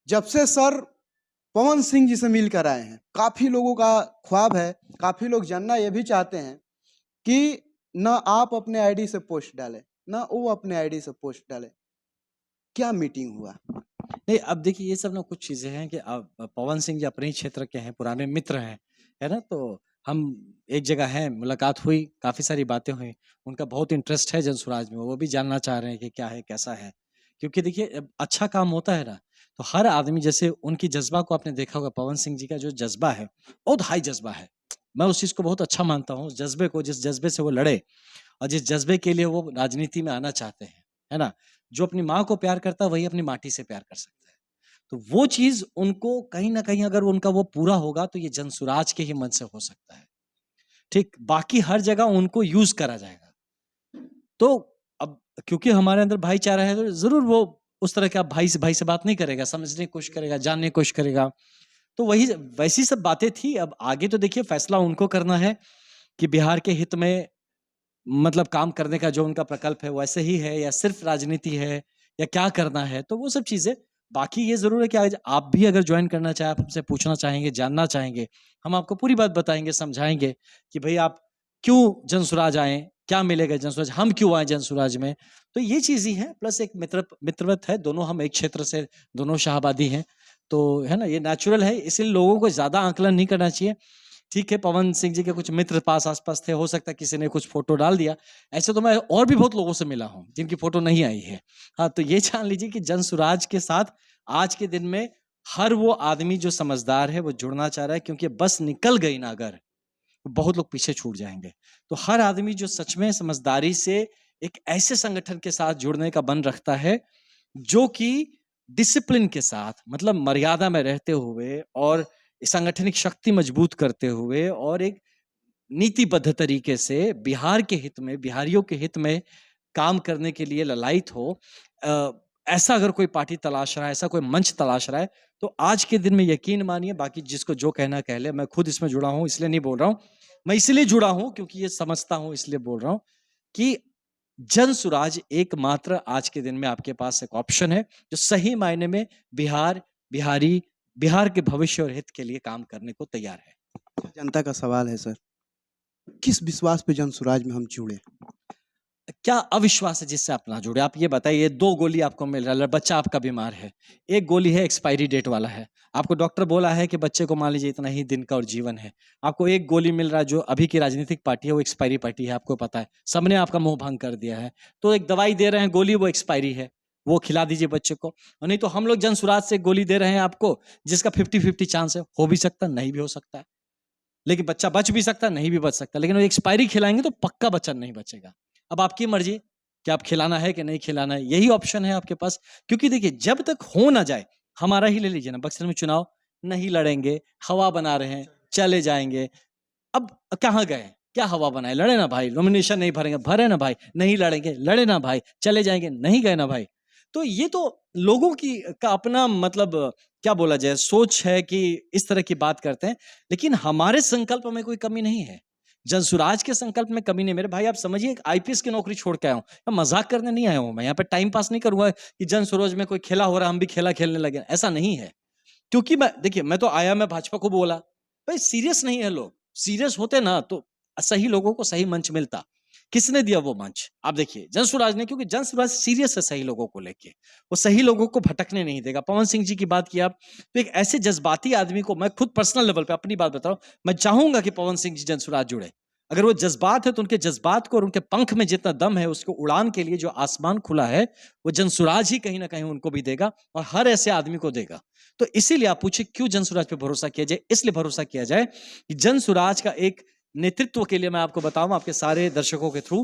जब से सर पवन सिंह जी से मिलकर आए हैं, काफी लोगों का ख्वाब है, काफी लोग जानना ये भी चाहते हैं कि न आप अपने आईडी से पोस्ट डालें, न वो अपने आईडी से पोस्ट डालें। क्या मीटिंग हुआ? नहीं, अब देखिए ये सब ना कुछ चीज़ें हैं कि अब पवन सिंह जी अपने ही क्षेत्र के हैं, पुराने मित्र हैं, है ना? तो हम एक जगह हैं, मुलाकात हुई, काफ़ी सारी बातें हुई। उनका बहुत इंटरेस्ट है जनसुराज में, वो भी जानना चाह रहे हैं कि क्या है, कैसा है? क्योंकि देखिए अच्छा काम होता है ना, तो हर आदमी जैसे उनकी जज़्बा को आपने देखा होगा, पवन सिंह जी का जो जज़्बा है, बहुत हाई जज़्बा है। मैं उस चीज़ को बहुत अच्छा मानता हूँ, उस जज़्बे को जिस जज़्बे से वो लड़े और जिस जज़्बे के लिए वो राजनीति में आना चाहते हैं, है ना? जो अपनी माँ को प्यार करता है, वही अपनी माटी से प्यार कर सकता है। तो वो चीज़ उनको कहीं न कहीं अगर उनका वो पूरा होगा तो ये जनसुराज के ही मन से हो सकता है। ठीक? बाकी हर जगह उनको यूज़ करा जाएगा। तो अब क्योंकि हमारे अंदर भाईचारा है तो ज़रूर वो उस तरह के आप भाई से बात नहीं करेगा, समझने की कोशिश करेगा, जानने की कोशिश करेगा। तो वही वैसी सब बातें थी। अब आगे तो देखिए फैसला उनको करना है कि बिहार के हित में मतलब काम करने का जो उनका प्रकल्प है वैसे ही है या सिर्फ राजनीति है या क्या करना है, तो वो सब चीज़ें। बाकी ये ज़रूर है कि आज आप भी अगर जॉइन करना चाहें, आप हमसे पूछना चाहेंगे, जानना चाहेंगे, हम आपको पूरी बात बताएँगे, समझाएँगे कि भई आप क्यों जनसुराज आएँ, क्या मिलेगा जनसुराज, हम क्यों आएँ जनसुराज में। तो ये चीज़ ही है, प्लस एक मित्रवत है, दोनों हम एक क्षेत्र से, दोनों शाहबादी हैं, तो है ना, ये नेचुरल है, इसलिए लोगों को ज़्यादा आकलन नहीं करना चाहिए। ठीक है, पवन सिंह जी के कुछ मित्र पास आस-पास थे, हो सकता है किसी ने कुछ फ़ोटो डाल दिया। ऐसे तो मैं और भी बहुत लोगों से मिला हूँ, जिनकी फ़ोटो नहीं आई है। हाँ, तो ये जान लीजिए कि जनसुराज के साथ आज के दिन में हर वो आदमी जो समझदार है, वो जुड़ना चाह रहा है, क्योंकि बस निकल गई ना अगर, तो बहुत लोग पीछे छूट जाएँगे। तो हर आदमी जो सच में समझदारी से एक ऐसे संगठन के साथ जुड़ने का मन रखता है, जो कि डिसिप्लिन के साथ मतलब मर्यादा में रहते हुए और सांगठनिक शक्ति मजबूत करते हुए और एक नीतिबद्ध तरीके से बिहार के हित में, बिहारियों के हित में काम करने के लिए ललायत हो। अ, ऐसा अगर कोई पार्टी तलाश रहा है, ऐसा कोई मंच तलाश रहा है, तो आज के दिन में यकीन मानिए, बाकी जिसको जो कहना कह ले, मैं खुद इसमें जुड़ा हूँ इसलिए नहीं बोल रहा हूँ। मैं इसलिए जुड़ा हूँ क्योंकि ये समझता हूँ इसलिए बोल रहा हूँ कि जनसुराज एकमात्र आज के दिन में आपके पास एक ऑप्शन है, जो सही मायने में बिहार, बिहारी, बिहार के भविष्य और हित के लिए काम करने को तैयार है। जनता का सवाल है सर, किस विश्वास पे जनसुराज में हम जुड़े? क्या अविश्वास है जिससे आप ना जुड़े? आप ये बताइए, 2 गोली आपको मिल रहा है, बच्चा आपका बीमार है। 1 गोली है एक्सपायरी डेट वाला है। आपको डॉक्टर बोला है कि बच्चे को मान लीजिए इतना ही दिन का और जीवन है। आपको 1 गोली मिल रहा है जो अभी की राजनीतिक पार्टी है वो एक्सपायरी पार्टी है, आपको पता है। सबने आपका मुँह भंग कर दिया है। तो एक दवाई दे रहे हैं गोली, वो एक्सपायरी है। वो खिला दीजिए बच्चे को। और नहीं तो हम लोग जनसुराज से एक गोली दे रहे हैं आपको, जिसका 50-50 चांस है। हो भी सकता है, नहीं भी हो सकता है। लेकिन बच्चा बच भी सकता है, नहीं भी बच सकता। लेकिन वो एक्सपायरी खिलाएँगे तो पक्का बच्चा नहीं बचेगा। अब आपकी मर्ज़ी कि आप खिलाना है कि नहीं खिलाना है, यही ऑप्शन है आपके पास। क्योंकि देखिए जब तक हो ना जाए, हमारा ही ले लीजिए ना, बक्सर में चुनाव नहीं लड़ेंगे, हवा बना रहे हैं, चले जाएँगे। अब कहाँ गए? क्या हवा बनाए? लड़े ना भाई, नॉमिनेशन नहीं भरेंगे, भरे ना भाई, नहीं लड़ेंगे, लड़े ना भाई, चले जाएँगे, नहीं गए ना भाई। तो ये तो लोगों की का अपना मतलब क्या बोला जाए, सोच है कि इस तरह की बात करते हैं, लेकिन हमारे संकल्प में कोई कमी नहीं है। जनसुराज के संकल्प में कमी नहीं। मेरे भाई आप समझिए, एक आईपीएस की नौकरी छोड़ के आया हूँ। मैं मज़ाक करने नहीं आया हूँ, मैं यहाँ पे टाइम पास नहीं करूँगा कि जनसुराज में कोई खेला हो रहा है, हम भी खेला खेलने लगे, ऐसा नहीं है। क्योंकि मैं देखिए, मैं तो आया, मैं भाजपा को बोला, भाई सीरियस नहीं है लोग। सीरियस होते ना तो सही लोगों को सही मंच मिलता। किसने दिया वो मंच? आप देखिए, जनसुराज ने, क्योंकि जनसुराज सीरियस है सही लोगों को लेके। वो सही लोगों को भटकने नहीं देगा। पवन सिंह जी की बात की आप, तो एक ऐसे जज़्बाती आदमी को, मैं खुद पर्सनल लेवल पे अपनी बात बता रहा हूँ, मैं चाहूँगा कि पवन सिंह जी जनसुराज जुड़े। अगर वो जज़्बात है तो उनके जज़्बात को और उनके पंख में जितना दम है, उसको उड़ान के लिए जो आसमान खुला है, वो जनसुराज ही कहीं न कहीं उनको भी देगा और हर ऐसे आदमी को देगा। तो इसीलिए आप पूछिए क्यों जनसुराज पे भरोसा किया जाए? इसलिए भरोसा किया जाए कि जनसुराज का एक नेतृत्व के लिए मैं आपको बताऊं आपके सारे दर्शकों के थ्रू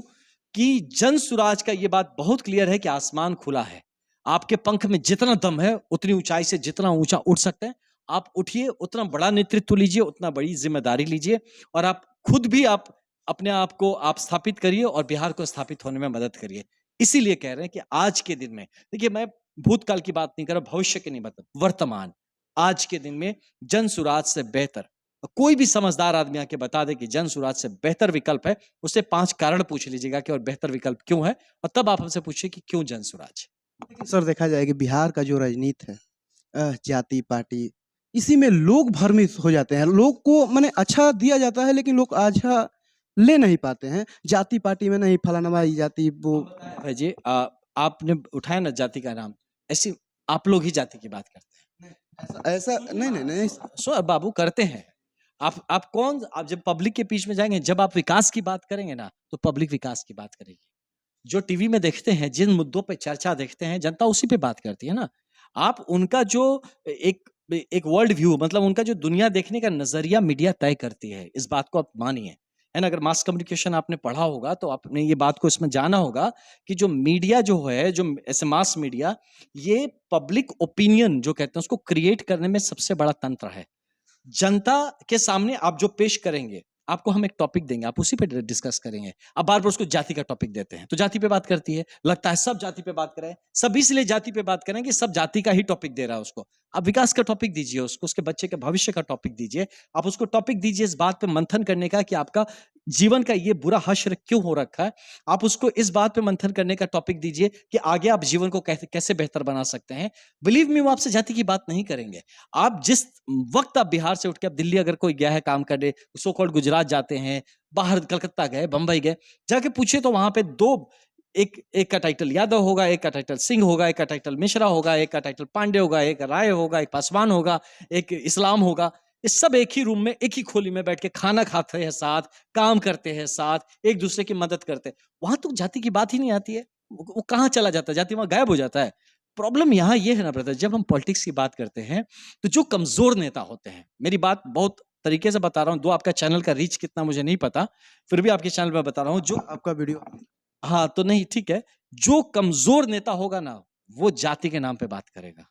कि जनसुराज का ये बात बहुत क्लियर है कि आसमान खुला है। आपके पंख में जितना दम है, उतनी ऊंचाई से जितना ऊंचा उठ सकते हैं, आप उठिए, उतना बड़ा नेतृत्व लीजिए, उतना बड़ी जिम्मेदारी लीजिए और आप खुद भी आप अपने आप को आप स्थापित करिए और बिहार को स्थापित होने में मदद करिए। इसीलिए कह रहे हैं कि आज के दिन में देखिए, मैं भूतकाल की बात नहीं कर रहा, भविष्य की नहीं बता, वर्तमान आज के दिन में जनसुराज से बेहतर कोई भी समझदार आदमी आके बता दे कि जनसुराज से बेहतर विकल्प है, उससे 5 कारण पूछ लीजिएगा कि और बेहतर विकल्प क्यों है, और तब आप हमसे पूछिए कि क्यों जनसुराज। लेकिन सर देखा जाए कि बिहार का जो राजनीति है, जाति पार्टी, इसी में लोग भ्रमित हो जाते हैं। लोग को माने अच्छा दिया जाता है लेकिन लोग अच्छा ले नहीं पाते हैं। जाति पार्टी में नहीं फलाना ये जाति वो। भाई जी आपने उठाया ना जाति का नाम, ऐसी आप लोग ही जाति की बात करते हैं। ऐसा ऐसा नहीं नहीं नहीं सो बाबू करते हैं। आप जब पब्लिक के बीच में जाएंगे, जब आप विकास की बात करेंगे ना, तो पब्लिक विकास की बात करेगी। जो टीवी में देखते हैं, जिन मुद्दों पे चर्चा देखते हैं, जनता उसी पे बात करती है ना। आप उनका जो एक एक वर्ल्ड व्यू, मतलब उनका जो दुनिया देखने का नजरिया मीडिया तय करती है, इस बात को आप मानिए, है ना। अगर मास कम्युनिकेशन आपने पढ़ा होगा तो आपने ये बात को इसमें जाना होगा कि जो मीडिया जो है, जो ऐसे मास मीडिया, ये पब्लिक ओपिनियन जो कहते हैं उसको क्रिएट करने में सबसे बड़ा तंत्र है। जनता के सामने आप जो पेश करेंगे, आपको हम एक टॉपिक देंगे, आप उसी पे डिस्कस करेंगे। अब बार बार उसको जाति का टॉपिक देते हैं, तो जाति पे बात करती है, लगता है सब जाति पे बात करें, सब इसलिए जाति पे बात करें कि सब जाति का ही टॉपिक दे रहा है उसको। आप विकास का टॉपिक दीजिए उसको, उसके बच्चे के भविष्य का टॉपिक दीजिए, आप उसको टॉपिक दीजिए इस बात पे मंथन करने का कि आपका जीवन का ये बुरा हश्र क्यों हो रखा है। आप उसको इस बात पे मंथन करने का टॉपिक दीजिए कि आगे आप जीवन को कैसे बेहतर बना सकते हैं। बिलीव मी, वो आपसे जाति की बात नहीं करेंगे। आप जिस वक्त आप बिहार से उठ के, आप दिल्ली अगर कोई गया है काम करने, सो कॉल्ड गुजरात जाते हैं, बाहर कलकत्ता गए, बंबई गए, जाके पूछे तो वहां पे एक का टाइटल यादव होगा, एक का टाइटल सिंह होगा, एक का टाइटल मिश्रा होगा, एक का टाइटल पांडे होगा, एक राय होगा, एक पासवान होगा, एक इस्लाम होगा। ये सब एक ही रूम में, एक ही खोली में बैठ के खाना खाते हैं साथ, काम करते हैं साथ, एक दूसरे की मदद करते हैं। वहां तो जाति की बात ही नहीं आती है। वो कहाँ चला जाता है, जाति वहां गायब हो जाता है। प्रॉब्लम यहाँ ये है ना ब्रदर, जब हम पॉलिटिक्स की बात करते हैं तो जो कमजोर नेता होते हैं, मेरी बात बहुत तरीके से बता रहा हूँ, दो आपका चैनल का रीच कितना मुझे नहीं पता, फिर भी आपके चैनल में बता रहा हूँ, जो आपका वीडियो हाँ तो नहीं ठीक है, जो कमजोर नेता होगा ना, वो जाति के नाम पे बात करेगा,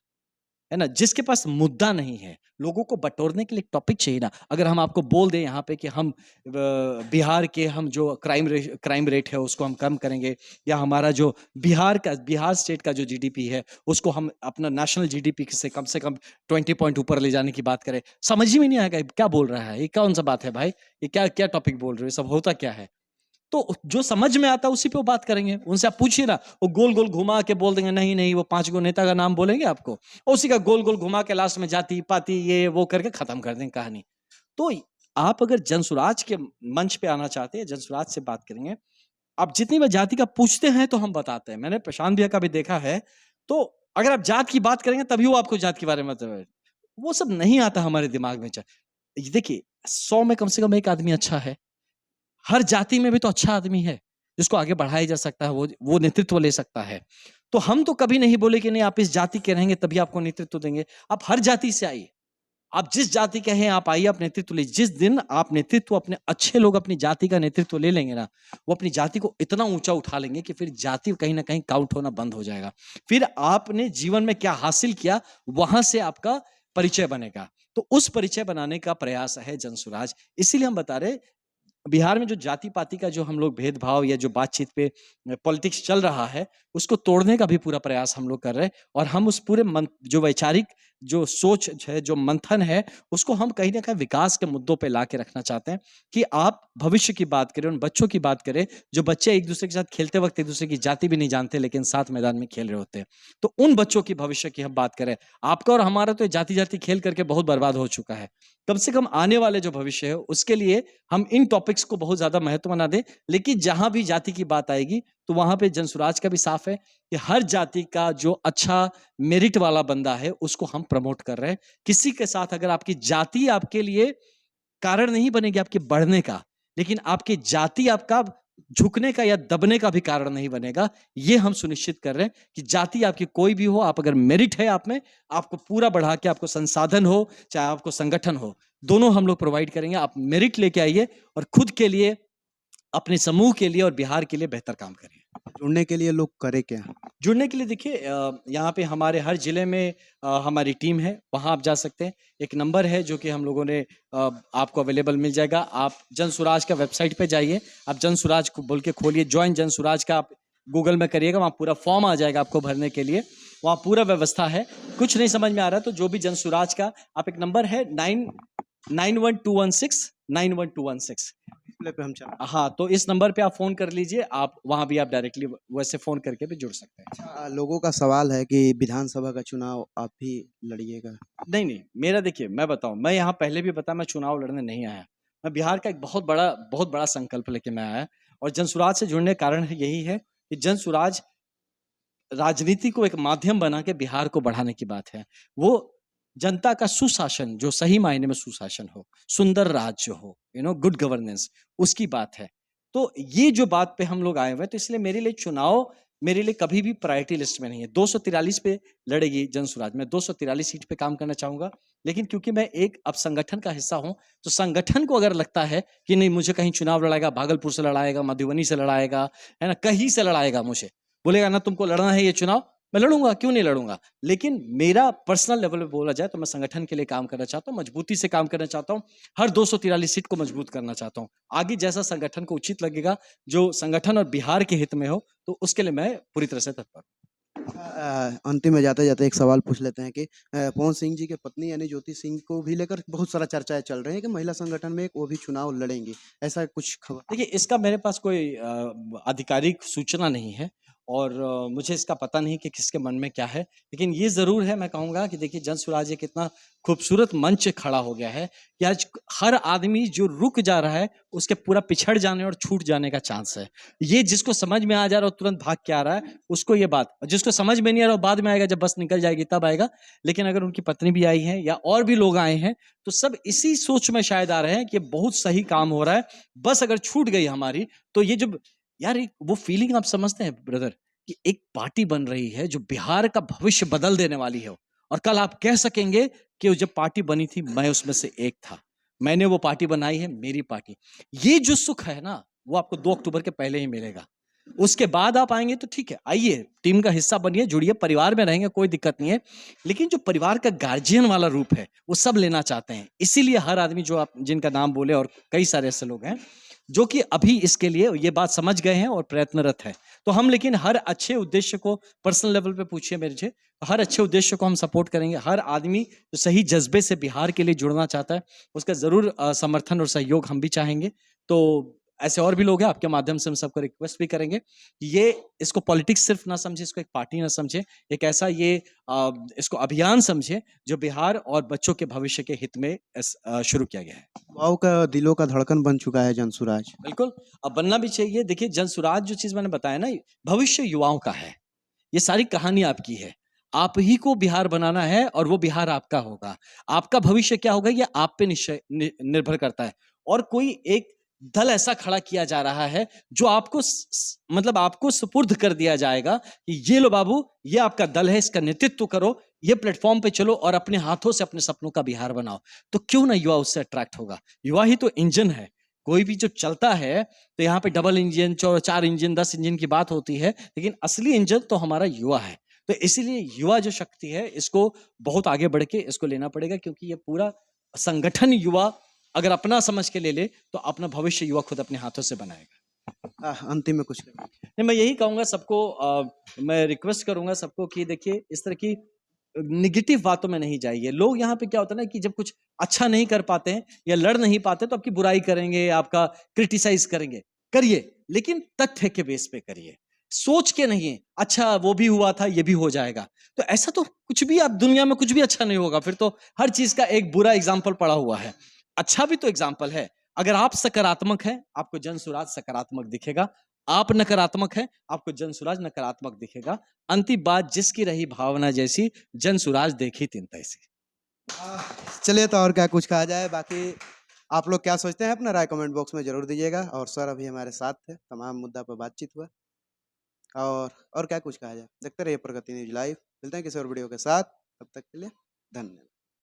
है ना। जिसके पास मुद्दा नहीं है, लोगों को बटोरने के लिए टॉपिक चाहिए ना। अगर हम आपको बोल दें यहाँ पे कि हम बिहार के हम जो क्राइम रेट है उसको हम कम करेंगे, या हमारा जो बिहार स्टेट का जो जीडीपी है उसको हम अपना नेशनल जीडीपी से कम 20 पॉइंट ऊपर ले जाने की बात करें, समझ ही में नहीं आएगा क्या बोल रहा है, ये कौन सा बात है भाई, ये क्या क्या टॉपिक बोल रहे हो, सब होता क्या है। तो जो समझ में आता है उसी पे वो बात करेंगे। उनसे आप पूछिए ना, वो गोल गोल घुमा के बोल देंगे नहीं नहीं, वो 5 गो नेता का नाम बोलेंगे आपको, और उसी का गोल गोल घुमा के लास्ट में जाति पाति ये वो करके खत्म कर देंगे कहानी। तो आप अगर जनसुराज के मंच पे आना चाहते हैं, जनसुराज से बात करेंगे, आप जितनी बार जाति का पूछते हैं तो हम बताते हैं। मैंने प्रशांत भैया का भी देखा है, तो अगर आप जात की बात करेंगे तभी वो आपको जात के बारे में बताएंगे। वो सब नहीं आता हमारे दिमाग में। देखिए 100 में कम से कम एक आदमी अच्छा है, हर जाति में भी तो अच्छा आदमी है जिसको आगे बढ़ाया जा सकता है, वो नेतृत्व ले सकता है। तो हम तो कभी नहीं बोले कि नहीं आप इस जाति के रहेंगे तभी आपको नेतृत्व देंगे। आप हर जाति से आइए, आप जिस जाति के हैं आप आइए, आप नेतृत्व लीजिए। जिस दिन आप नेतृत्व, अपने अच्छे लोग अपनी जाति का नेतृत्व ले लेंगे ना, वो अपनी जाति को इतना ऊंचा उठा लेंगे कि फिर जाति कहीं ना कहीं काउंट होना बंद हो जाएगा। फिर आपने जीवन में क्या हासिल किया वहां से आपका परिचय बनेगा। तो उस परिचय बनाने का प्रयास है जनसुराज। इसीलिए हम बता रहे, बिहार में जो जाति पाति का जो हम लोग भेदभाव या जो बातचीत पे पॉलिटिक्स चल रहा है, उसको तोड़ने का भी पूरा प्रयास हम लोग कर रहे हैं। और हम उस पूरे जो वैचारिक जो सोच है, जो मंथन है, उसको हम कहीं ना कहीं विकास के मुद्दों पे ला के रखना चाहते हैं कि आप भविष्य की बात करें, उन बच्चों की बात करें जो बच्चे एक दूसरे के साथ खेलते वक्त एक दूसरे की जाति भी नहीं जानते लेकिन साथ मैदान में खेल रहे होते हैं। तो उन बच्चों की भविष्य की हम बात करें। आपका और हमारा तो जाति जाति खेल करके बहुत बर्बाद हो चुका है। कम से कम आने वाले जो भविष्य है उसके लिए हम इन टॉपिक्स को बहुत ज्यादा महत्व ना दें। लेकिन जहां भी जाति की बात आएगी तो वहां पे जनसुराज का भी साफ है कि हर जाति का जो अच्छा मेरिट वाला बंदा है उसको हम प्रमोट कर रहे हैं। किसी के साथ अगर आपकी जाति आपके लिए कारण नहीं बनेगी आपके बढ़ने का, लेकिन आपकी जाति आपका झुकने का या दबने का भी कारण नहीं बनेगा। ये हम सुनिश्चित कर रहे हैं कि जाति आपकी कोई भी हो, आप अगर मेरिट है आप में, आपको पूरा बढ़ा के, आपको संसाधन हो चाहे आपको संगठन हो, दोनों हम लोग प्रोवाइड करेंगे। आप मेरिट लेके आइए और खुद के लिए, अपने समूह के लिए और बिहार के लिए बेहतर काम करिए। जुड़ने के लिए लोग करे क्या? जुड़ने के लिए देखिए, यहाँ पे हमारे हर जिले में हमारी टीम है, वहाँ आप जा सकते हैं। एक नंबर है जो कि हम लोगों ने आपको अवेलेबल मिल जाएगा। आप जनसुराज का वेबसाइट पे जाइए, आप जनसुराज को बोल के खोलिए, ज्वाइन जनसुराज का आप गूगल में करिएगा, वहाँ पूरा फॉर्म आ जाएगा आपको भरने के लिए। वहाँ पूरा व्यवस्था है। कुछ नहीं समझ में आ रहा तो जो भी जनसुराज का, आप एक नंबर है 91216 डिस्प्ले पे हम चला। हाँ, तो इस नंबर पे आप फ़ोन कर लीजिए, आप वहाँ भी आप डायरेक्टली वैसे फ़ोन करके भी जुड़ सकते हैं। अच्छा, लोगों का सवाल है कि विधानसभा का चुनाव आप भी लड़िएगा। नहीं, नहीं, मेरा देखिए मैं बताऊँ, मैं यहाँ पहले भी बताया मैं चुनाव लड़ने नहीं आया। मैं बिहार का एक बहुत बड़ा संकल्प लेके मैं आया और जनसुराज से जुड़ने का कारण यही है कि जनसुराज राजनीति को एक माध्यम बना के बिहार को बढ़ाने की बात है। वो जनता का सुशासन, जो सही मायने में सुशासन हो, सुंदर राज्य हो, गुड गवर्नेंस, उसकी बात है। तो ये जो बात पे हम लोग आए हुए हैं, तो इसलिए मेरे लिए चुनाव मेरे लिए कभी भी प्रायोरिटी लिस्ट में नहीं है। 243 पे लड़ेगी जनसुराज, मैं 243 सीट पे काम करना चाहूंगा, लेकिन क्योंकि मैं एक अब संगठन का हिस्सा हूं, तो संगठन को अगर लगता है कि नहीं मुझे कहीं चुनाव लड़ाएगा, भागलपुर से लड़ाएगा, मधुबनी से लड़ाएगा, है ना, कहीं से लड़ाएगा, मुझे बोलेगा ना तुमको लड़ना है ये चुनाव, मैं लड़ूंगा, क्यों नहीं लड़ूंगा। लेकिन मेरा पर्सनल लेवल पे बोला जाए तो मैं संगठन के लिए काम करना चाहता हूँ, मजबूती से काम करना चाहता हूँ, हर 243 सीट को मजबूत करना चाहता हूँ। आगे जैसा संगठन को उचित लगेगा, जो संगठन और बिहार के हित में हो, तो उसके लिए मैं पूरी तरह से तत्पर हूँ। अंतिम में जाते-जाते एक सवाल पूछ लेते हैं कि पवन सिंह जी की पत्नी यानी ज्योति सिंह को भी लेकर बहुत सारा चर्चाएँ चल रही हैं कि महिला संगठन में वो भी चुनाव लड़ेंगी। ऐसा कुछ खबर? देखिए, इसका मेरे पास कोई आधिकारिक सूचना नहीं है और मुझे इसका पता नहीं कि किसके मन में क्या है। लेकिन ये ज़रूर है, मैं कहूँगा कि देखिए जनसुराज एक इतना खूबसूरत मंच खड़ा हो गया है कि आज हर आदमी जो रुक जा रहा है, उसके पूरा पिछड़ जाने और छूट जाने का चांस है। ये जिसको समझ में आ जा रहा है, वो तुरंत भाग के आ रहा है, उसको ये बात, जिसको समझ में नहीं आ रहा, वो बाद में आएगा, जब बस निकल जाएगी तब आएगा। लेकिन अगर उनकी पत्नी भी आई है या और भी लोग आए हैं, तो सब इसी सोच में शायद आ रहे हैं कि ये बहुत सही काम हो रहा है, बस अगर छूट गई हमारी, तो ये जब यार एक वो फीलिंग आप समझते हैं ब्रदर, कि एक पार्टी बन रही है जो बिहार का भविष्य बदल देने वाली है, और कल आप कह सकेंगे कि वो जब पार्टी बनी थी मैं उसमें से एक था, मैंने वो पार्टी बनाई है, मेरी पार्टी। ये जो सुख है ना, वो आपको 2 अक्टूबर के पहले ही मिलेगा। उसके बाद आप आएंगे तो ठीक है, आइए टीम का हिस्सा बनिए, जुड़िए, परिवार में रहेंगे, कोई दिक्कत नहीं है। लेकिन जो परिवार का गार्जियन वाला रूप है, वो सब लेना चाहते हैं। इसीलिए हर आदमी जो आप जिनका नाम बोले, और कई सारे ऐसे लोग हैं जो कि अभी इसके लिए ये बात समझ गए हैं और प्रयत्नरत है। तो हम लेकिन हर अच्छे उद्देश्य को, पर्सनल लेवल पे पूछिए मेरे से, हर अच्छे उद्देश्य को हम सपोर्ट करेंगे। हर आदमी जो सही जज्बे से बिहार के लिए जुड़ना चाहता है, उसका जरूर समर्थन और सहयोग हम भी चाहेंगे। तो ऐसे और भी लोग हैं, आपके माध्यम से हम सबको रिक्वेस्ट भी करेंगे कि ये इसको पॉलिटिक्स सिर्फ ना समझे, इसको एक पार्टी ना समझे, एक ऐसा ये इसको अभियान समझे जो बिहार और बच्चों के भविष्य के हित में शुरू किया गया है। युवाओं का दिलों का धड़कन बन चुका है जनसुराज। बिल्कुल, अब बनना भी चाहिए। देखिए जनसुराज जो चीज़ मैंने बताया ना, भविष्य युवाओं का है। ये सारी कहानी आपकी है। आप ही को बिहार बनाना है और वो बिहार आपका होगा। आपका भविष्य क्या होगा ये आप पे निर्भर करता है। और कोई एक दल ऐसा खड़ा किया जा रहा है जो आपको मतलब आपको सुपुर्द कर दिया जाएगा कि ये लो बाबू, ये आपका दल है, इसका नेतृत्व करो, ये प्लेटफॉर्म पे चलो और अपने हाथों से अपने सपनों का बिहार बनाओ। तो क्यों ना युवा उससे अट्रैक्ट होगा। युवा ही तो इंजन है। कोई भी जो चलता है तो यहाँ पे डबल इंजन, 4 इंजन, 10 इंजन की बात होती है, लेकिन असली इंजन तो हमारा युवा है। तो इसीलिए युवा जो शक्ति है, इसको बहुत आगे बढ़ के इसको लेना पड़ेगा, क्योंकि ये पूरा संगठन युवा अगर अपना समझ के ले ले, तो अपना भविष्य युवा खुद अपने हाथों से बनाएगा। अंतिम में कुछ कहें? नहीं, मैं यही कहूँगा सबको, मैं रिक्वेस्ट करूँगा सबको कि देखिए इस तरह की नेगेटिव बातों में नहीं जाइए। लोग यहाँ पे क्या होता है ना कि जब कुछ अच्छा नहीं कर पाते हैं या लड़ नहीं पाते, तो आपकी बुराई करेंगे, आपका क्रिटिसाइज़ करेंगे। करिए, लेकिन तथ्य के बेस पे करिए। सोच के नहीं, अच्छा वो भी हुआ था, ये भी हो जाएगा। तो ऐसा तो कुछ भी, आप दुनिया में कुछ भी अच्छा नहीं होगा, फिर तो हर चीज़ का एक बुरा एग्ज़ाम्पल पड़ा हुआ है। अच्छा भी तो एग्ज़ाम्पल है। अगर आप सकारात्मक हैं, आपको जनसुराज सकारात्मक दिखेगा। आप नकारात्मक हैं, आपको जनसुराज नकारात्मक दिखेगा। अंतिम बात जिसकी रही भावना जैसी, जनसुराज देखी तिन तैसी। चलिए, तो और क्या कुछ कहा जाए। बाकी आप लोग क्या सोचते हैं अपना राय कमेंट बॉक्स में ज़रूर दीजिएगा। और सर अभी हमारे साथ थे, तमाम मुद्दा पर बातचीत हुआ। और क्या कुछ कहा जाए। देखते रहिए प्रगति न्यूज़ लाइव। मिलते हैं किसी और वीडियो के साथ, तब तक के लिए धन्यवाद।